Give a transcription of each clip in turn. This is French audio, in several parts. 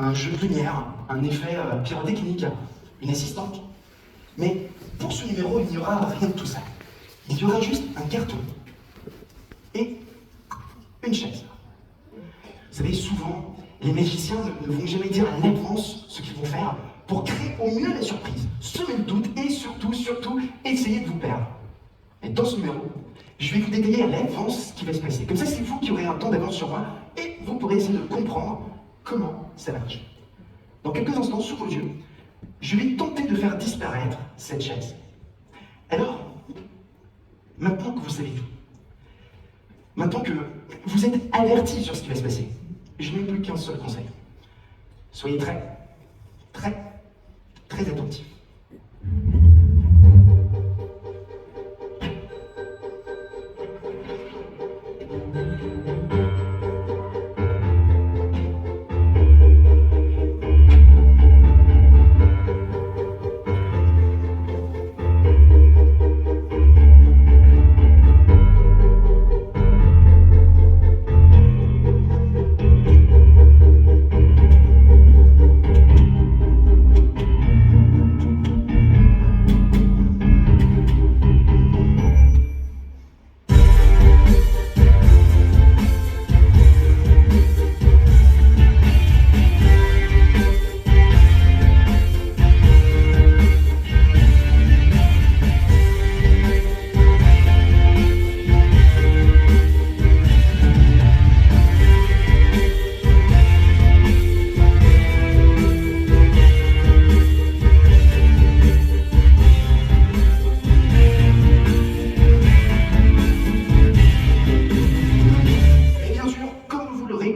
un jeu de lumière, un effet pyrotechnique, une assistante. Mais pour ce numéro, il n'y aura rien de tout ça. Il y aura juste un carton et une chaise. Vous savez, souvent, les magiciens ne vont jamais dire à l'avance ce qu'ils vont faire pour créer au mieux la surprise, semer le doute et surtout, essayer de vous perdre. Et dans ce numéro, je vais vous détailler à l'avance ce qui va se passer. Comme ça, c'est vous qui aurez un temps d'avance sur moi et vous pourrez essayer de comprendre comment ça marche. Dans quelques instants, sous vos yeux, je vais tenter de faire disparaître cette chaise. Alors, maintenant que vous savez tout, maintenant que vous êtes avertis sur ce qui va se passer, je n'ai plus qu'un seul conseil. Soyez très attentifs.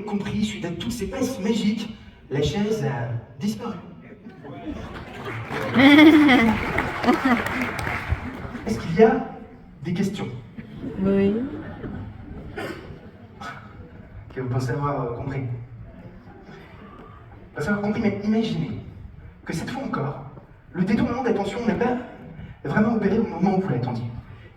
Compris, suite à toutes ces passes magiques, la chaise a disparu. Est-ce qu'il y a des questions? Oui. Que vous pensez avoir compris. Vous pensez avoir compris, mais imaginez que cette fois encore, le détournement d'attention n'a pas vraiment opéré au moment où vous l'attendiez.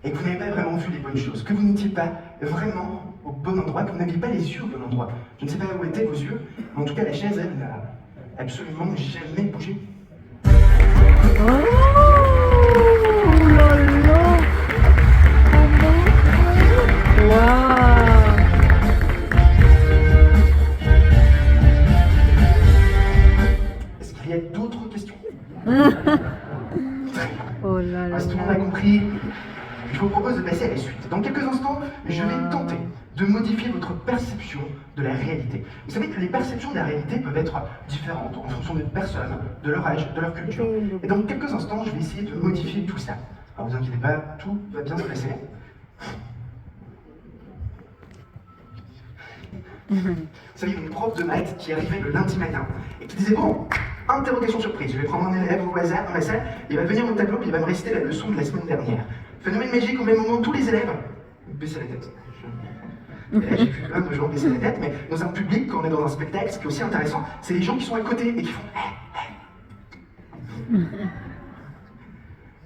Et que vous n'avez pas vraiment vu les bonnes choses, que vous n'étiez pas vraiment au bon endroit, que vous n'aviez pas les yeux au bon endroit. Je ne sais pas où étaient vos yeux, mais en tout cas la chaise, elle, n'a absolument jamais bougé. Oh là là. Waouh. Est-ce qu'il y a d'autres questions? Oh là là. Si tout le monde a compris, je vous propose de passer à la suite. Dans quelques instants, je vais tenter de modifier votre perception de la réalité. Vous savez que les perceptions de la réalité peuvent être différentes en fonction des personnes, de leur âge, de leur culture. Et dans quelques instants, je vais essayer de modifier tout ça. Alors vous inquiétez pas, tout va bien se passer. Vous savez, une prof de maths qui arrivait le lundi matin et qui disait bon, interrogation surprise, je vais prendre un élève au hasard dans la salle, il va venir au tableau et il va me réciter la leçon de la semaine dernière. Phénomène magique, au même moment, tous les élèves baissaient la tête. Et là, j'ai vu plein de gens baisser la tête, mais dans un public, quand on est dans un spectacle, ce qui est aussi intéressant, c'est les gens qui sont à côté et qui font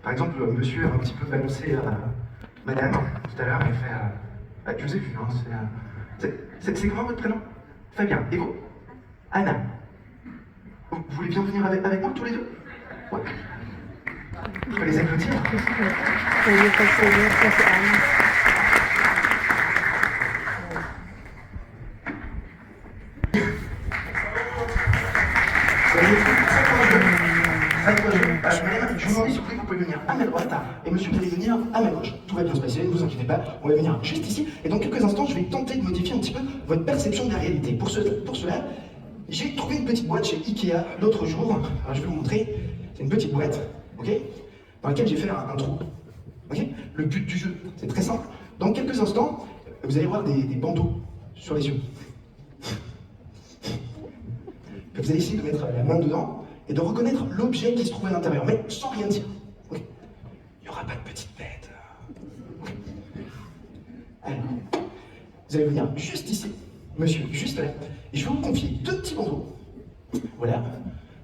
Par exemple, monsieur a un petit peu balancé madame tout à l'heure, il fait je vous ai vu, hein, c'est comment votre prénom? Fabien. Et vous? Anna. Vous voulez bien venir avec moi tous les deux? Ouais. Je peux les applaudir. Madame, je vous demande s'il vous plaît, vous pouvez venir à ma droite et monsieur, vous allez venir à ma gauche. Tout va bien se passer, ne vous inquiétez pas, on va venir juste ici. Et dans quelques instants, je vais tenter de modifier un petit peu votre perception de la réalité. Pour cela, j'ai trouvé une petite boîte chez Ikea l'autre jour. Alors, je vais vous montrer. C'est une petite boîte, ok, dans laquelle j'ai fait un trou. Ok. Le but du jeu, c'est très simple. Dans quelques instants, vous allez voir des bandeaux sur les yeux. Vous allez essayer de mettre la main dedans et de reconnaître l'objet qui se trouve à l'intérieur, mais sans rien dire. Okay. Il n'y aura pas de petite bête. Okay. Alors, vous allez venir juste ici, monsieur, juste là, et je vais vous confier deux petits bandeaux. Voilà,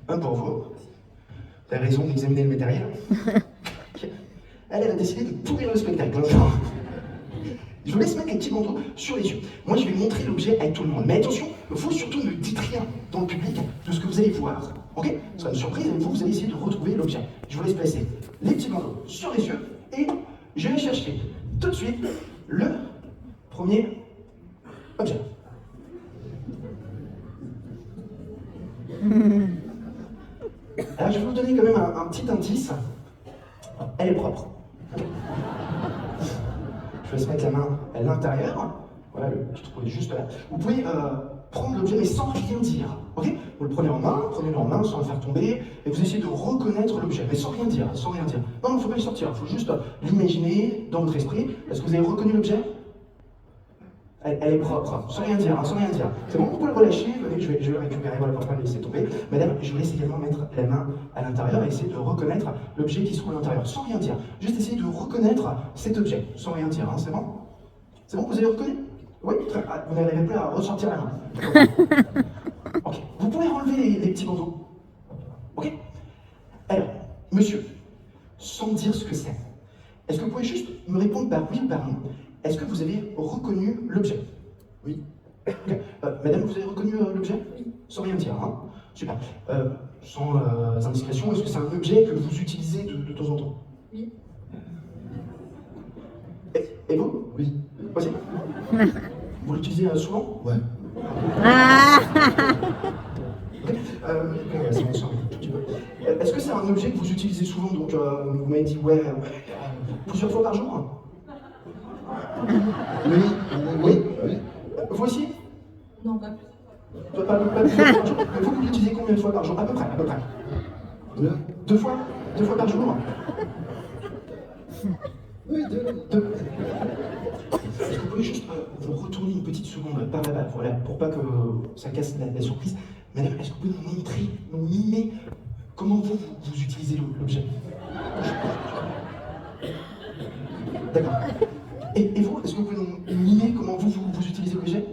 un pour vous. Vous avez raison d'examiner le matériel. Okay. Elle a décidé de pourrir le spectacle. Je vous laisse mettre les petits bandeaux sur les yeux. Moi, je vais montrer l'objet à tout le monde. Mais attention, vous surtout ne dites rien dans le public de ce que vous allez voir. Ok? Ce sera une surprise et vous allez essayer de retrouver l'objet. Je vous laisse placer les petits bandeaux sur les yeux et je vais chercher tout de suite le premier objet. Alors, je vais vous donner quand même un petit indice. Elle est propre. Je vais laisse mettre la main à l'intérieur. Voilà, je trouve juste là. Vous pouvez prendre l'objet mais sans rien dire. Ok? Vous le prenez en main sans le faire tomber, et vous essayez de reconnaître l'objet, mais sans rien dire, sans rien dire. Non, il ne faut pas le sortir, il faut juste l'imaginer dans votre esprit. Est-ce que vous avez reconnu l'objet? Elle est propre, sans rien dire, sans rien dire. C'est bon, vous pouvez le relâcher, venez, je vais le récupérer, voilà, pour ne pas le laisser tomber. Madame, je vous laisse également mettre la main à l'intérieur et essayer de reconnaître l'objet qui se trouve à l'intérieur, sans rien dire. Juste essayer de reconnaître cet objet, sans rien dire, hein, c'est bon? C'est bon, vous avez reconnu? Oui, très bien. Vous n'arrivez plus à ressortir la main. Ok, vous pouvez enlever les petits bandeaux. Ok? Alors, monsieur, sans me dire ce que c'est, est-ce que vous pouvez juste me répondre par oui ou par non? Est-ce que vous avez reconnu l'objet? Oui. Okay. Madame, vous avez reconnu l'objet? Oui. Sans rien dire, hein? Super. Sans indiscrétion, est-ce que c'est un objet que vous utilisez de temps en temps? Oui. Et vous? Oui. Aussi? Vous l'utilisez souvent? Ouais. Okay. C'est bon, ça, un tout petit peu. Est-ce que c'est un objet que vous utilisez souvent? Donc, vous m'avez dit, ouais, plusieurs fois par jour? Oui. Oui. Oui. Vous aussi? Non, pas Pas plusieurs fois par jour. Mais vous l'utilisez combien de fois par jour? À peu près, à peu près. Deux fois? Deux fois par jour? Oui, deux. Est-ce que vous pouvez juste vous retourner une petite seconde par là-bas, voilà, pour pas que ça casse la surprise. Madame, est-ce que vous pouvez nous montrer, nous mimer comment vous utilisez l'objet? D'accord. Et vous, est-ce que vous pouvez nous mimer comment vous utilisez l'objet?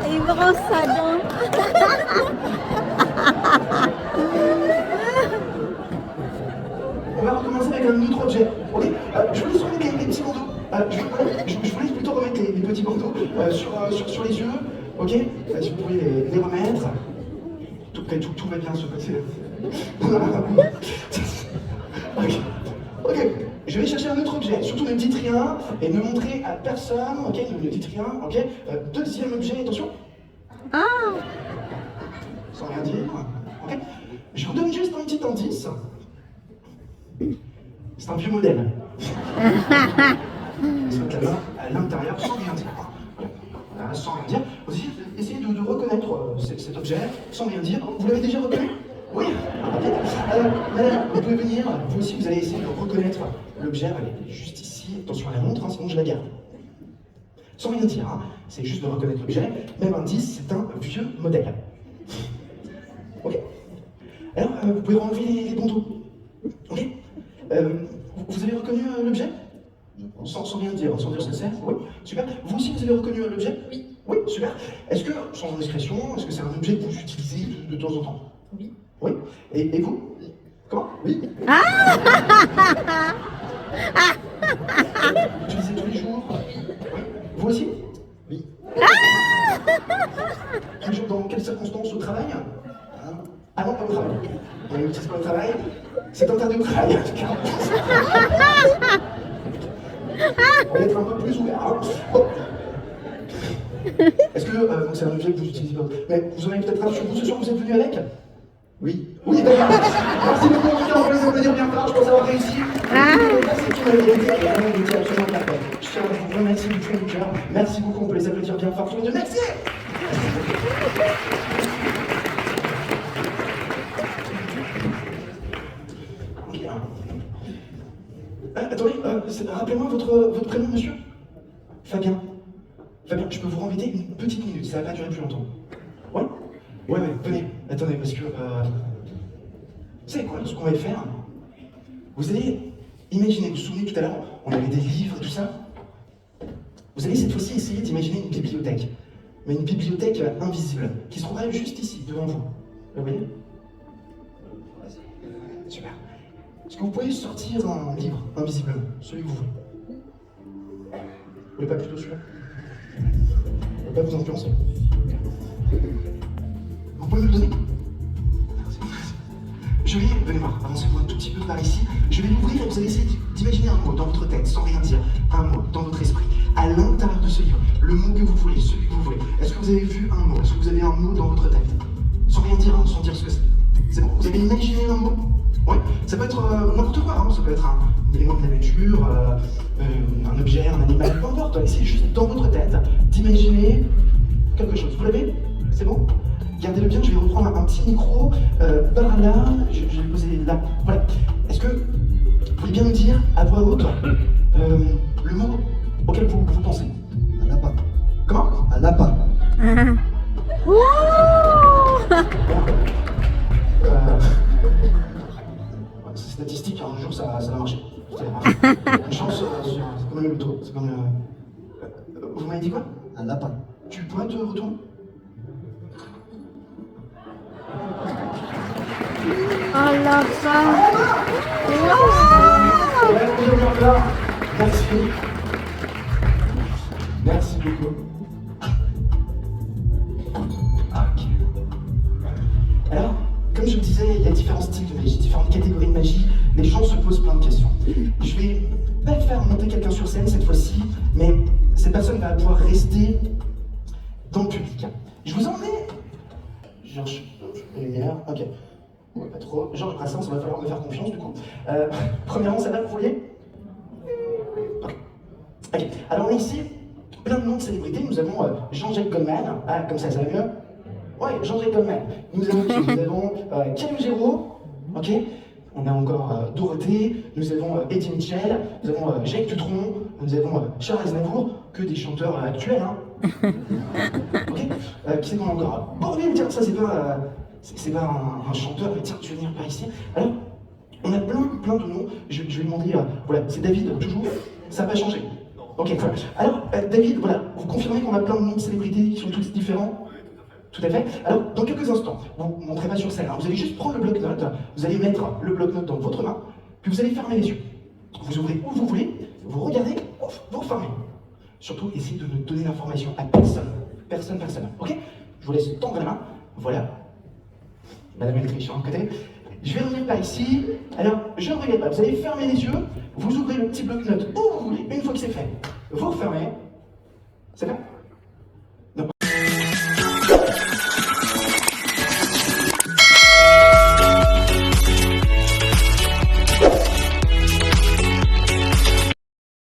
Il brosse sa dent. On va recommencer avec un autre objet. Ok? Je vous laisse remettre les petits bandeaux. Je vous laisse plutôt remettre les petits bandeaux sur les yeux. Ok? Si vous pouvez les remettre. Tout va bien de ce côté. Ok. Ok. Je vais chercher un autre objet. Surtout ne dites rien et ne montrez à personne. Ok? Ne dites rien. Ok? Deuxième objet, attention. Ah! Sans rien dire. Ok? Je vous donne juste un petit indice. C'est un vieux modèle. Se mettre la main à l'intérieur sans rien dire. Voilà, sans rien dire. Vous essayez de reconnaître cet objet sans rien dire. Vous l'avez déjà reconnu? Oui. Madame, vous pouvez venir. Vous aussi, vous allez essayer de reconnaître l'objet. Elle est juste ici. Attention à la montre, hein, sinon je la garde. Sans rien dire. Hein. C'est juste de reconnaître l'objet. Même indice, c'est un vieux modèle. Ok. Alors, vous pouvez enlever les bandeaux. Ok. Vous avez reconnu l'objet? Sans rien dire, sans dire ce que c'est? Oui, super. Vous aussi, vous avez reconnu l'objet? Oui. Oui, super. Est-ce que, sans indiscrétion, est-ce que c'est un objet que vous utilisez de temps en temps? Oui. Oui. Et vous? Comment? Oui. Vous utilisez tous les jours? Oui. Vous aussi? Oui. Tous les jours, dans quelles circonstances? Au travail? Ah non, pas au travail. On n'utilise pas au travail. C'est interdit au travail, en tout cas. On va être un peu plus ouvert. Hein. Bon. Est-ce que donc c'est un objet que vous utilisez pas? Mais vous en avez peut-être un sur vous ce soir, vous êtes venu avec? Oui. Oui, d'accord. Merci beaucoup, en tout cas, on va les applaudir bien fort, je pense avoir réussi. Merci qui m'avait été absolument parfait. Je tiens à vous remercier du fond du cœur. Merci beaucoup, on peut les applaudir bien fort tous les deux. Merci. Attendez, rappelez-moi votre prénom, monsieur? Fabien. Fabien, je peux vous embêter une petite minute, ça va pas durer plus longtemps. Ouais? Ouais, venez, attendez, parce que... Vous savez quoi, ce qu'on va faire? Vous allez imaginer, vous vous souvenez tout à l'heure, on avait des livres, tout ça. Vous allez cette fois-ci essayer d'imaginer une bibliothèque. Mais une bibliothèque invisible, qui se trouverait juste ici, devant vous. Vous voyez? Super. Est-ce que vous pouvez sortir un livre, invisiblement, celui que vous voulez? Vous voulez pas plutôt celui-là? Je ne vais pas vous influencer. Vous pouvez me le donner? Merci. Je vais, venez voir, avancez-vous un tout petit peu par ici. Je vais l'ouvrir et vous allez essayer d'imaginer un mot dans votre tête, sans rien dire. Un mot dans votre esprit. À l'intérieur de ce livre, le mot que vous voulez, celui que vous voulez. Est-ce que vous avez vu un mot? Est-ce que vous avez un mot dans votre tête? Sans rien dire, hein, sans dire ce que c'est. C'est bon? Vous avez imaginé un mot? Oui, ça peut être n'importe quoi, hein. Ça peut être un élément de la nature, un objet, un animal, peu importe. Essayez juste dans votre tête d'imaginer quelque chose. Vous l'avez? C'est bon? Gardez-le bien, je vais reprendre un petit micro par là, je vais le poser là. Voilà. Est-ce que vous voulez bien me dire à voix haute le mot auquel vous pensez? Un lapin. Comment? Un lapin. Wow. C'est statistique, hein, un jour ça va marcher. Une chance, c'est comme le loto, c'est comme le... vous m'avez dit quoi? Un lapin. Tu pourrais te retourner? Oh la femme. Merci. Merci beaucoup. Ok. Alors, comme je le disais, il y a différents styles de magie, différentes catégories de magie. Les gens se posent plein de questions. Je vais pas faire monter quelqu'un sur scène cette fois-ci, mais cette personne va pouvoir rester dans le public. Je vous emmène. Georges, les lumières, ok. Ouais, pas trop. Georges Brassens, il va falloir me faire confiance du coup. Premièrement, ça va, vous voyez? Ok. Alors on a ici plein de noms de célébrités. Nous avons Jean-Jacques Goldman. Ah, comme ça va mieux? Oui, Jean-Jacques Goldman. Nous avons qui? Nous avons Calogero. Ok. On a encore Dorothée. Nous avons Eddie Mitchell. Nous avons Jacques Dutronc. Nous avons Charles Aznavour. Que des chanteurs actuels, hein. Ok. Qui c'est qu'on a encore? Bon, on vient de dire ça, c'est pas un chanteur. Mais tiens, tu veux venir par ici? Alors, on a plein de noms. Je vais demander. Voilà, c'est David toujours. Ça n'a pas changé. Ok, voilà. Alors, David, voilà, vous confirmez qu'on a plein de noms de célébrités qui sont tous différents? Tout à fait. Alors, dans quelques instants, vous ne montrez pas sur scène, hein, vous allez juste prendre le bloc-notes, vous allez mettre le bloc-notes dans votre main, puis vous allez fermer les yeux. Vous ouvrez où vous voulez, vous regardez, ouf, vous refermez. Surtout, essayez de ne donner l'information à personne. Personne. Ok? Je vous laisse tendre la main. Voilà. Madame elle triche, hein, côté. Je vais revenir par ici. Alors, je ne regarde pas. Vous allez fermer les yeux. Vous ouvrez le petit bloc-notes où vous voulez. Une fois que c'est fait, vous refermez. C'est fait?